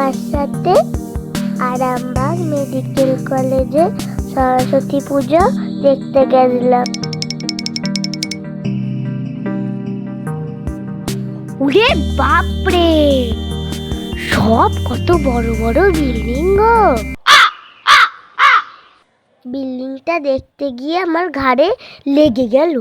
আমার সাথে আরামবাগ মেডিকেল কলেজে সরস্বতী পুজো দেখতে গেছিলাম। ওরে বাপরে, সব কত বড় বড় বিল্ডিং গো। বিল্ডিংটা দেখতে গিয়ে আমার ঘাড়ে লেগে গেল।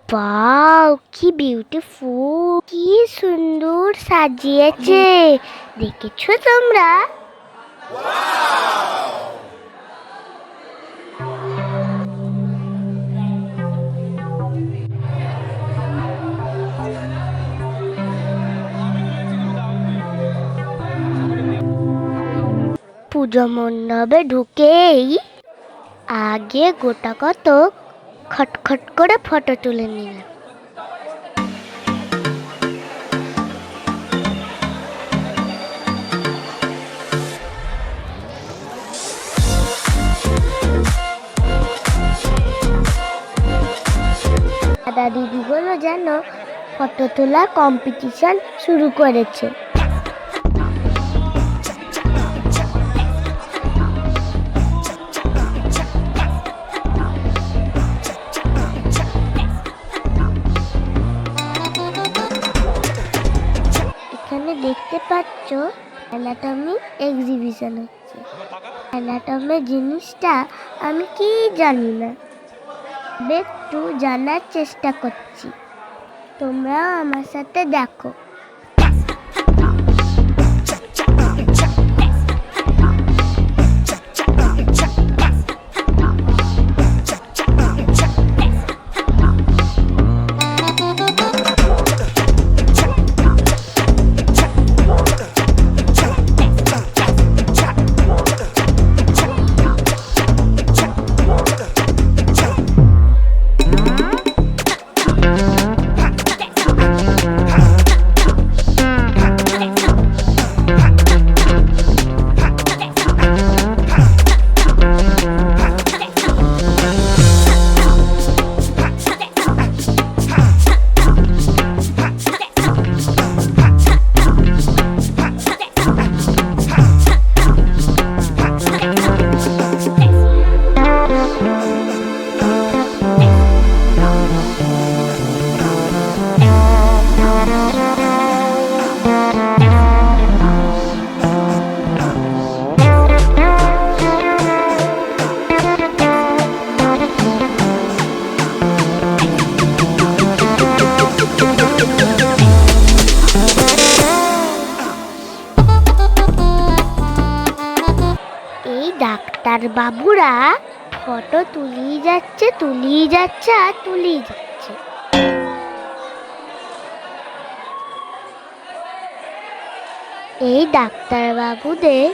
ওয়াও, কি বিউটিফুল, কি সুন্দর সাজিয়েছে, দেখেছো তোমরা? পুজো মণ্ডপে ঢুকেই আগে গোটা কত খটখট করে ফটো তুলে নিলাম। দাদা দিদিগুলো যেন ফটো তোলা কম্পিটিশন শুরু করেছে। এখানে দেখতে পাচ্ছ অ্যানাটমি এক্সিবিশন হচ্ছে। অ্যানাটমি জিনিসটা আমি কি জানি না, একটু জানার চেষ্টা করছি, তোমরাও আমার সাথে দেখো। ডাক্তার বাবুরা ফটো তুলিয়ে যাচ্ছে আর তুলিয়ে যাচ্ছে। এই ডাক্তার বাবুদের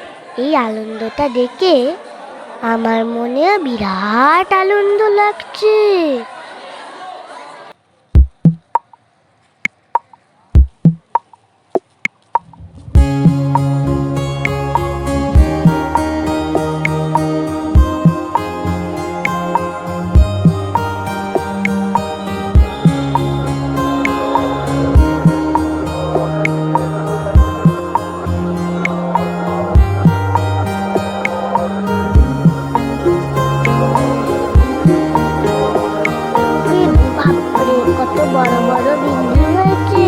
এই আনন্দটা দেখে আমার মনে বিরাট আনন্দ লাগছে। কত বড় বড় বিল্ডিং হয়েছে।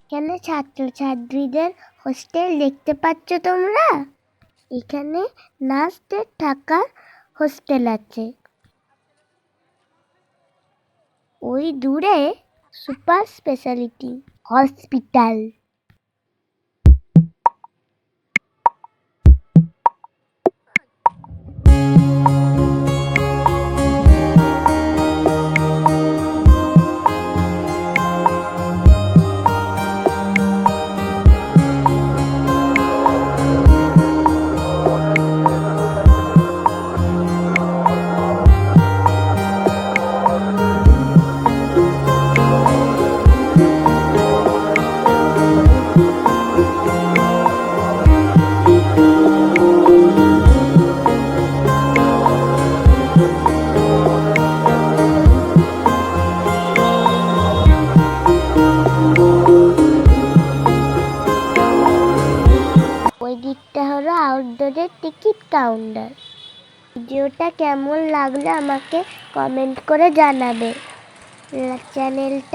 এখানে ছাত্রছাত্রীদের হোস্টেল দেখতে পাচ্ছ তোমরা? এখানে নার্সদের থাকার হোস্টেল আছে। ওই দূরে সুপার স্পেশালিটি হসপিটাল। ওই দিকটা হলো আউটডোরের টিকিট কাউন্টার। ভিডিওটা কেমন লাগলো আমাকে কমেন্ট করে জানাবে। চ্যানেলটা